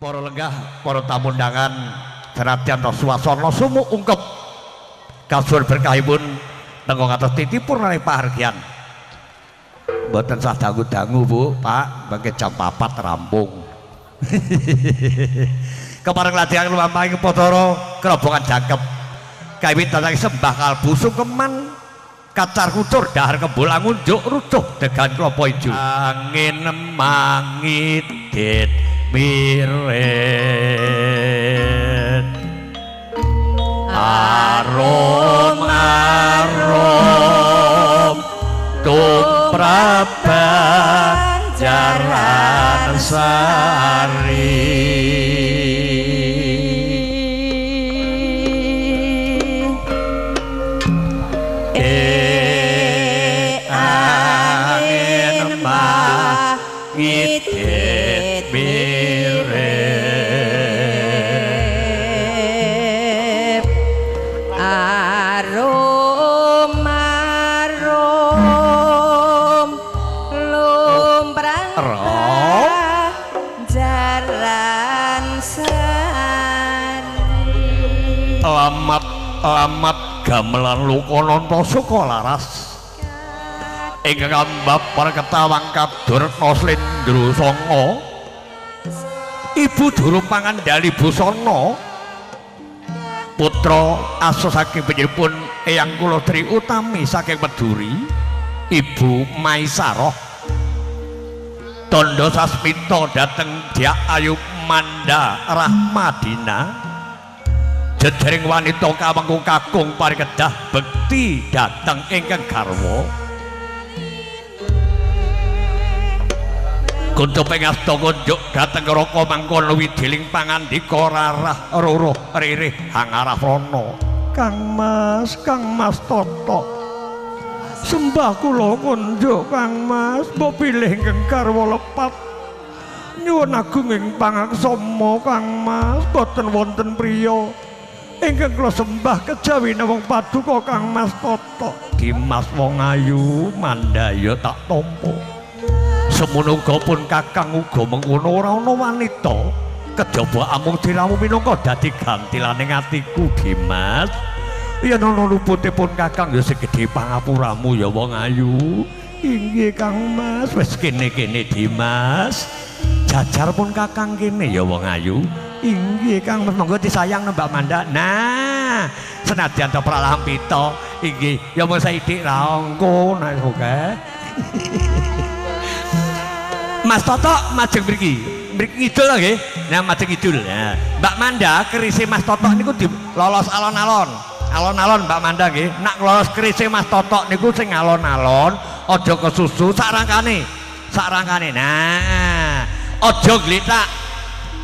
Para lenggah, para tamu undangan, senadyan swasana sumuk ungkep kasuwun berkahipun tenggo ngatos titipun nalika pahargyan. Mboten sah dangu-dangu, Bu, Pak, mangke jam 4 rampung. Kepareng lajeng lumampahing Padara kerobongan jangkep. Kawit datang sembah kalbu sungkeman kacar kucur dahar kembul ngunjuk rutuh degan klopo ijo. Angin mangit dit miret arom tumrapang jaran sari. Angin mangit dit miret arom lumrang jaran sari. Alamat gamelan Lukananta suka laras ingkang ambab para ketawang kadurna Slendra Sanga Ibu Juru Pangandali Busana putra aso saking panjenenganipun eyang kula Tri Utami saking Meduri Ibu Maisaroh tondo sasmita dhateng Dyak Ayu Manda Rahmadina jejering wanita kawengku kakung parikedah bekti dhateng ingkang garwa kuntuk pengasta kunjuk dhateng raka mangkono widiling pangandika rarah ruruh ririh hangarah rono. Kang Mas Toto sembah kula kunjuk Kang Mas mbok pilih ingkang garwa lepat nyuwun agung ing pangaksama Kang Mas boten wonten priya ingkang kula sembah kejawi namung paduka Kang Mas Toto. Dimas wong ayu mandaya tak tampa semono uga pun kakang uga mengkono ora ana wanita kejaba amung diramu minangka dadi gantilane atiku Dimas. Yen ana luputipun kakang ya segede pangapuramu ya wong ayu. Inggih Kang Mas, wis kene-kene Dimas. Jajar pun kakang kene ya wong ayu. Inggih Kang Mas, monggo disayang Mbak Manda. Nah, senadyan to pralampita inggih ya mung sithik ra engko nek oke. Mas Toto majeng mriki. Mriki ngidul to nggih. Nah, majeng ngidul. Ya. Mbak Manda kerise Mas Toto niku lolos alon-alon. Alon-alon Mbak Manda nggih. Nak lolos kerise Mas Toto niku sing alon-alon, aja kesusu sak rangkane. Sak rangkane. Nah, aja gletak.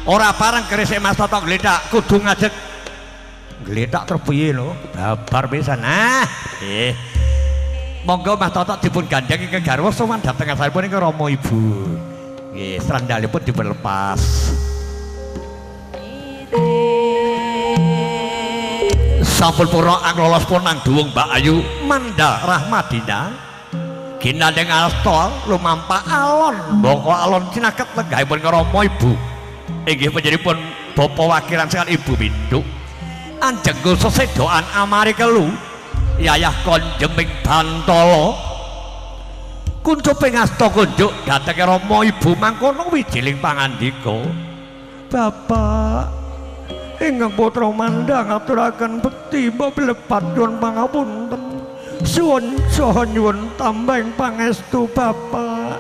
Ora bareng kerise Mas Toto gletak, kudu ngajek gletak terus piye lho. Babar pisan. Nah, nggih. Monggo Mas Toto dipun gandeng ing garwa sowan dhateng asalipun ing Rama Ibu. Nggih, srandalipun dipun lepas. Sampun pura anglolos pun nang duwung Mbak Ayu Manda Rahmadina. Ginandeng asta lumampah alon, boko alon cinaket lenggahipun Rama Ibu. Inggih panjenenganipun bapa wakilan sekal Ibu Minduk. Anjeng sesedoan amari kelu. Yayah konjeming Bantala kunjuk pengasta kunjuk dhateng Rama Ibu mangkono wijiling pangandika. Bapak ingkang putra Manda ngaturaken bekti mbok blepat nyuwun pangapunten. Suwun saha nyuwun tambahing pangestu Bapak.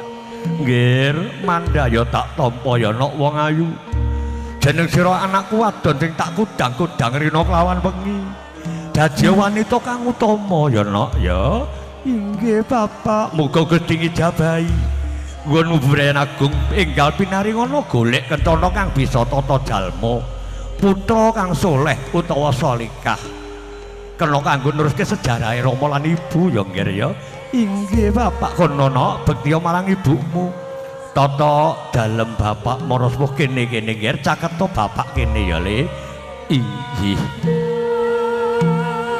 Nggih, Manda ya tak tampa ya nok wong ayu. Jeneng sira anakku wadon sing tak kudang-kudang rina kelawan wengi. Dadi wanita kang utama ya nok ya. Inggih Bapak, muga Gusti ngijabahi. Nggon Bubrayan Agung enggal pinaringana golek kentana kang bisa tata jalma. Putra kang soleh utawa salikah. Kena kanggo neruske sejarahe Rama lan Ibu ya nggih ya. Inggih Bapak kono nok bekti marang ibumu. Tata dalem Bapak marasmuh kene-kene nggih caketa Bapak kene ya Le. Inggih.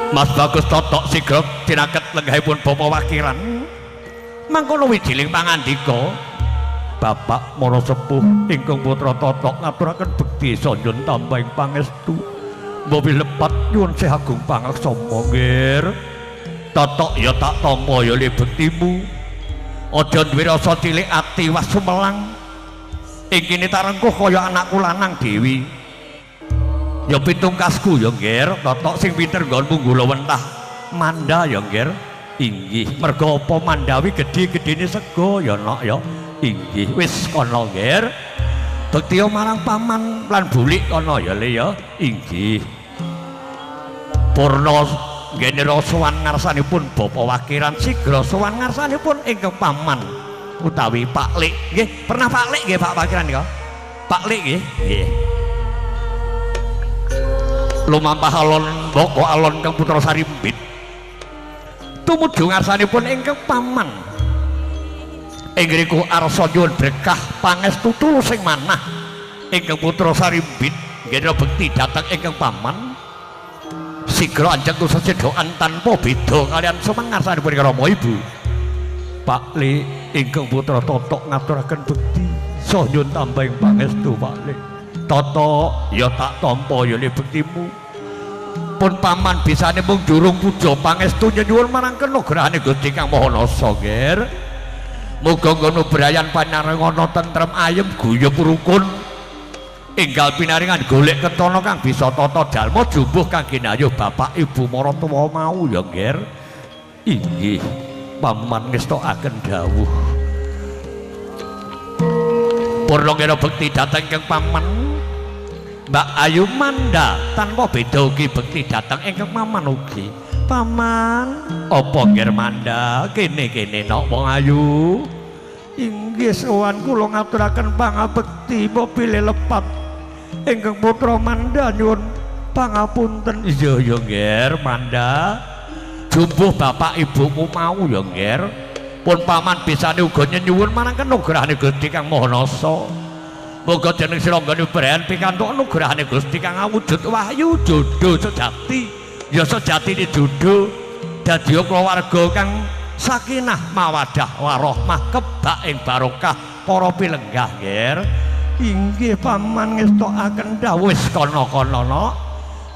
Mas Bagus Toto sigra tinaket lenggahipun bapa wakilan. Mangkono wijiling pangandika Bapak Mara Sepuh ingkang putra Totok ngaturaken bekti sanjun tambahing pangestu. Mbopi lepat nyuwun Sih Agung pangaksama nggih. Totok ya tak tampa ya le bektimu. Aja duwe rasa cilik ati was sumelang. Ing kene tak rengkuh kaya anakku lanang dewi. Ya pitungkasku ya nggih, Totok sing pinter nggonmu nggula wentah. Manda ya nggih. Inggih, merga apa Mandawi gedhe-gedhene sega ya nok ya. Inggih, wis kana nggih. Bekti marang paman lan bulik kana ya le ya. Inggih. Purna nggene sowan ngarsanipun Bapa Wakiran sigra sowan ngarsanipun ingkang paman utawi Pak Lik. Nggih, pernah Pak Lik nggih Pak Wakiran ya. Pak Lik nggih. Nggih. Lumampah alon Boko alon kang putra Sarimbit. Tumuju ngarsanipun ingkang paman. Inggriku arsa nyuwun berkah pangestu tulus sing manah ingkang putra Sarimbit nggih bekti dhateng ingkang paman sigra anjeng sesedokan tanpa beda kalian sumangarsanipun Rama Ibu. Pak Li ingkang putra Totok ngaturaken bekti saha nyuwun tambahing pangestu Pak Li. Totok ya tak tampa ya le bektimu. Pun paman bisane mung durung puja pangestu nyuwun marang kanugrahane Gusti Kang Maha Nasa nggih. Muga ngono brayan panarengana tentrem ayem guyub rukun enggal pinaringan golek ketana kang bisa tata dalma jumbuh kang ginayuh bapak ibu maratuwa mau ya nggih. Inggih paman ngestokaken dawuh. Purna ngira bekti dhateng kang paman Mbak Ayu Manda tanpa beda ugi bekti dhateng ingkang paman ugi. Paman, apa nggih Manda? Kene-kene nok wong ayu. Inggih sowan kula ngaturaken pangabekti pilih lepat. Ingkang putra Manda nyuwun pangapunten. Iya ya nggih Manda. Jumbuh bapak ibumu mau ya nggih. Pun paman bisane uga nyuwun marang kanugrahane Gusti Kang Maha Nasa. Muga dening sira nggone beren pikantuk anugrahane Gusti kang awujud wahyu jodoh sejati. Ya sejatine jodoh dadi keluarga kang sakinah mawadah warahmah kebak ing barokah para pilenggah nggih. Inggih paman ngestokaken dawuh wis kana-kana no.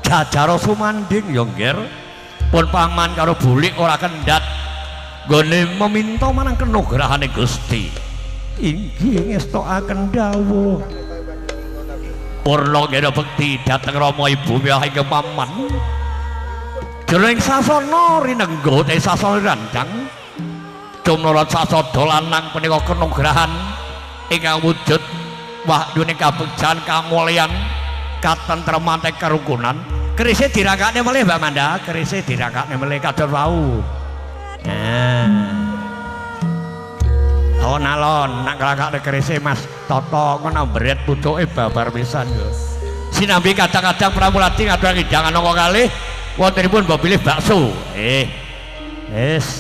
Jajara sumanding ya nggih. Pun paman karo bulik ora kendhat nggone meminta marang kanugrahane Gusti. Inggih ngestokaken dawuh. Purna nggih bekti dhateng Rama Ibu Miah ing paman. Jroning sasana rinengga te sasana randang tumrap sasada lanang punika kanugrahan ingkang wujud wahyune kabegjan kamulyan katentreman te karukunan. Kerise dirakakne melih Mbak Manda, kerise dirakakne melih kadang wau. Alon-alon nak rakakne kerise Mas Toto ngono mbret pucuke babar pisan yo. Sinambi kadang-kadang Pramulati ngadang hidangan nangka kalih wontenipun mbok pilih bakso.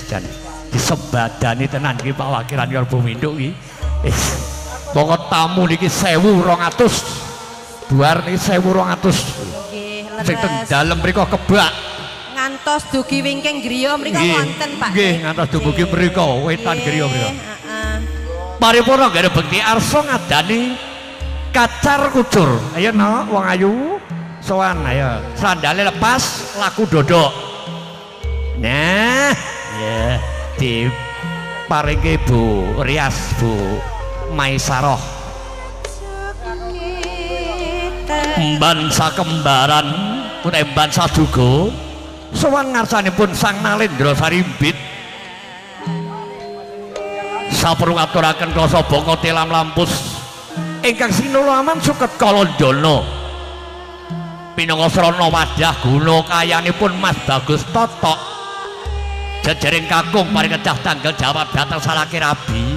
Jan disebadani tenan iki Pak Wakiran karo Bu Minduk iki. Pokok tamu niki 1200. Buar niki 1200. Nggih, sing teng dalem mriku kebak. Ngantos dugi wingking griya mriku wonten Pak. Nggih, ngantos dugi mriku wetan griya mriku. Paripurna nggih bekti arsa ngadani kacar kucur. Ayo no wong ayu. Sowan ayo sandale lepas laku dodok. Nah ya di paringi Bu Rias Bu Maisaroh mban sakembaran punika mban saduga sowan ngarsanipun Sang Nalendra Sarimbit saperlu ngaturaken rasa bangga tilam lampus ingkang sinulaman suket kalandana pinangka srana wadah guna kayanipun Mas Bagus Totok jejering kakung paring kecah tanggal jawab dateng salaki rabi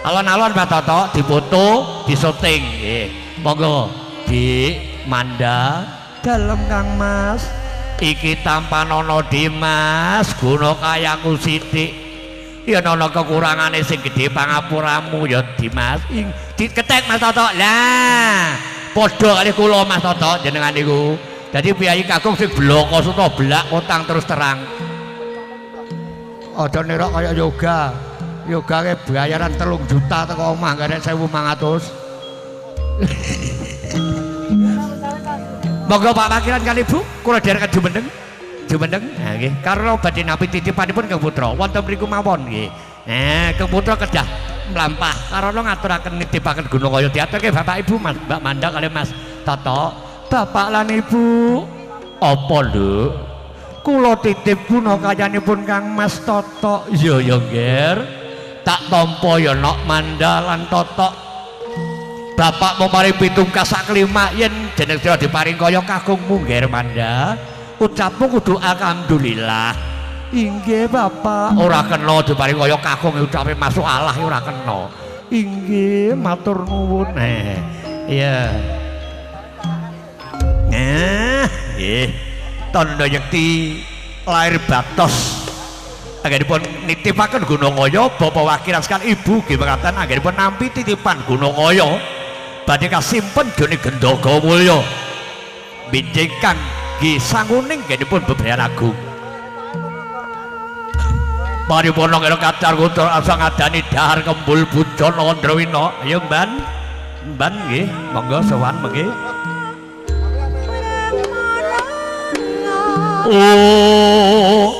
alon-alon Mas Totok dipoto disyuting nggih monggo di Manda dalem Kang Mas iki tampanana Dimas guna kayaku sithik yen ana kekurangane sing gedhe pangapuramu ya Dimas diketek Mas Totok lah padha kali kula Mas Toto jenengan niku. Dadi piyai kakung sing bloko suta blak utang terus terang. Aja nira kaya yoga. yoga ke bayaran 3 juta teko omah gak ada 1.500. Monggo Pak Pakiran kali Bu, kula derek Jumeneng. Jumeneng, nggih. Karena badhe nampi titipanipun Kang Putra wonten mriku mawon nggih. Kang Putra kedah mlampah karena ngaturaken nitipaken Gunung Kaya diaturke Bapak Ibu Mas Mbak Manda kali Mas Toto. Bapak lan Ibu. Apa lho? Kula titip guna kayanipun Kang Mas Toto. Iya ya, Nger. Tak tampa ya nok Manda lan Toto. Bapak mau mari pitungkas sak kelima yen jeneng sira diparing kaya kakungmu Nger Manda. Ucapmu kudu alhamdulillah. Inggih Bapak. Ora kena diparing kaya kakung ucape masuk Allah ora kena. Inggih matur nuwun. Iya. Nggih. Tandha yekti lair batos. Anggenipun nitipaken Gunung Kaya Bapak Wakilan sekalian Ibu nggih mekaten anggenipun nampi titipan Gunung Kaya badhe kasimpen jane Gendhaga Mulya. Binjing Kang nggih sanguning anggenipun bebrayan agung. Paripurna kira kacar kutur asa ngadani dahar kembul bujon Andrawina. Ayo Mban. Mban nggih, monggo sowan mengki. Oh.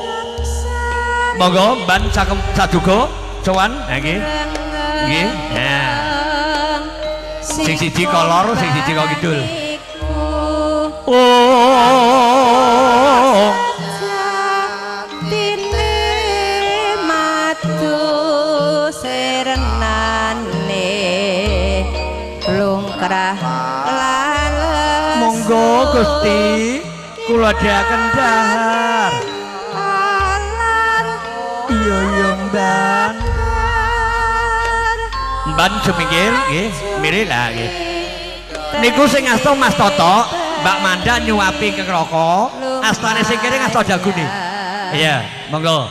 Monggo Mban saduga sowan nggih. Nggih. Sing siji kolor, sing siji kok kidul. Oh. Monggo Gusti kula dheaken dahar. Iya iya Mban. Mban semingkir nggih, mirih lah nggih. Niku sing asta Mas Toto, Mbak Manda nyuapi ke rokok, astane sing kiri ngasta jagune. Iya, monggo.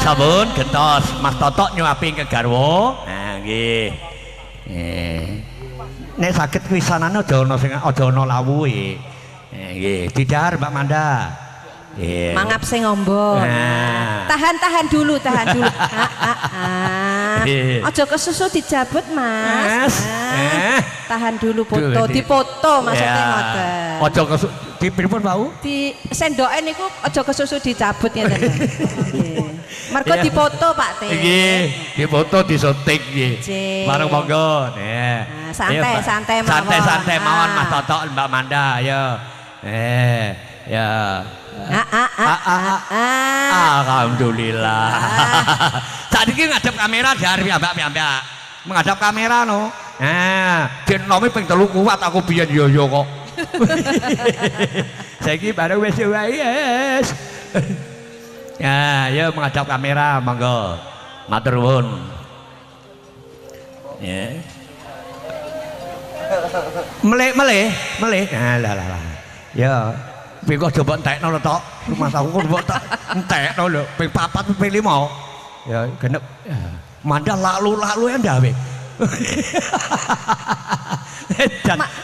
Sampun gentos Mas Toto nyuapi ke garwa. Nah nggih. Nek saged wisanane aja ana sing aja ana lawuhe. Nggih, didhahar Mbak Manda. Nggih. Mangap sing ngombo. Tahan dulu. Aja kesusu dijabut, Mas. Tahan dulu foto, dipoto maksudnya ngoten. Aja kesusu dipun bau? Di sendoke niku aja kesusu dicabut ngeten. Nggih. Mergo dipoto Pak Teh. Nggih, dipoto disuntik nggih. Bareng monggo. Santai mawon. Santai mawon Mas Toto Mbak Manda ayo. Ya. Alhamdulillah. Saiki ngadep kamera jar piyambak-piyambak. Menghadap kamera no. Genomi ping 3 kuat aku biyen yo kok. Saiki baru wis wis. Ya, ya menghadap kamera monggo. Matur nuwun. Ya. Melih. Lah. Ya, ping kok coba entekno lho tok. Mas aku kok tak entekno lho, ping 4 ping 5. Ya, genep. Mandha lalu-lalu ndawe.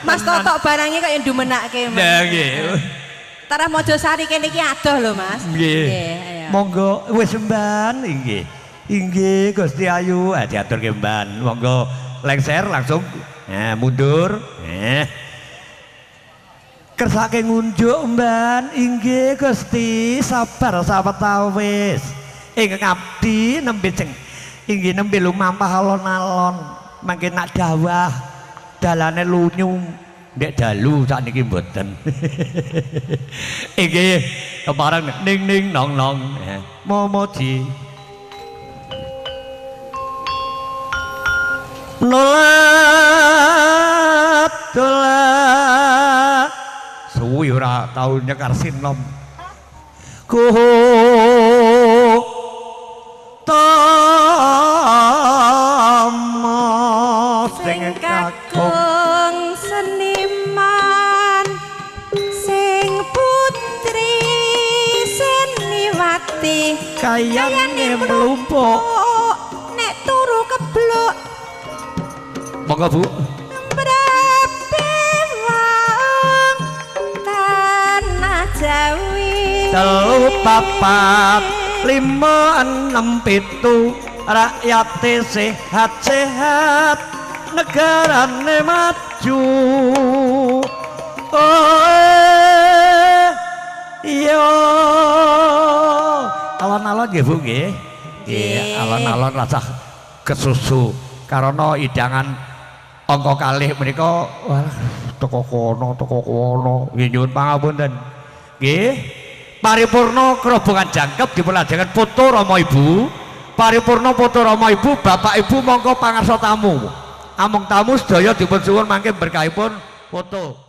Mas Toto barangnya kaya ndumenake. Ya nggih. Tarah Mojosari kene iki adoh lho Mas. Nggih. Monggo wis Mban nggih. Inggih Gusti Ayu, diaturke Mban. Monggo lengser langsung mundur. Kersake ngunjuk Mban. Inggih Gusti, sabar sawetawis. Ingkang abdi nembe inggih nembe lumampah alon-alon. Mangke nak dawah dalane lunyu. Ndek dalu sakniki mboten. Inggih kepareng ning nong momoji. Nolat suwi ora tau nyekar sinom. Ku kayane mlumpuk nek turu keblok monggo Bu mrepe wong tanah Jawi telu papat lima enem pitu rakyate sehat-sehat negarane maju iya alon-alon nggih Bu nggih nggih alon-alon rasah kesusu karena idangan angka kalih menika wah teko kono nggih nyuwun pangapunten nggih paripurna kerobongan jangkep dipelajengan foto Rama Ibu paripurna foto Rama Ibu Bapak Ibu monggo pangarsa tamu amung tamu sedaya dipun suwun mangke berkahipun foto